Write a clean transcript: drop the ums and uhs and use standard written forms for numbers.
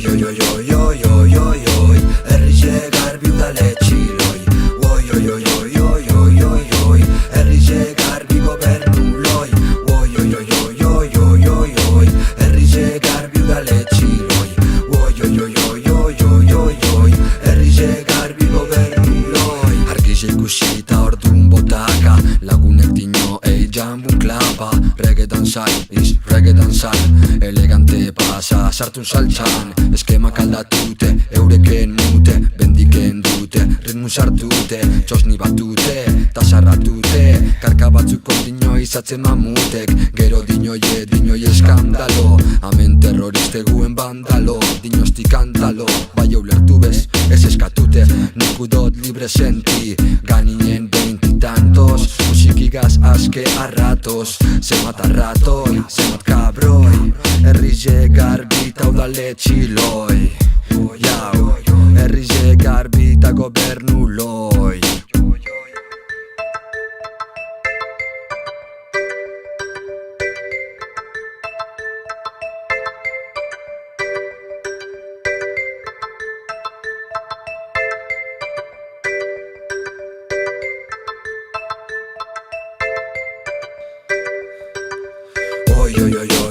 oi, oi, oi, oi, oi, oi, oi, herrixe garbi udaletxiloi. Oi, oi, oi, oi, oi, oi, oi, oi, herrixe garbi gobernuloi. Oi, oi, oi, oi, oi, oi, oi, oi, herrixe garbi udaletxiloi. Oi, oi, oi, oi, oi, oi, oi, oi, herrixe garbi gobernuloi. Argixe ikusi eta ordun botaka, lagunek dino jambun klapa. Reggaeton sal, elegante pasa, sartun saltsan. Eskemak aldatute, eureken mute, bendiken dute, ritmu sartute, txosni batute, tasarratute. Karka batzuk ondino izatzen mamutek, gero dinoi eskandalo. Hemen terroriste guen bandalo, dinostik kantalo. Bai ulertu bez, ez eskatute, nik udot libre senti, ganinen 20 tantos, musikigaz aske arratos. Zemat arratoi, zemat kabroi, herrixe garbi eta udaletxiloi. Jau, herrixe garbi eta gobernuloi. Oi, oi, oi,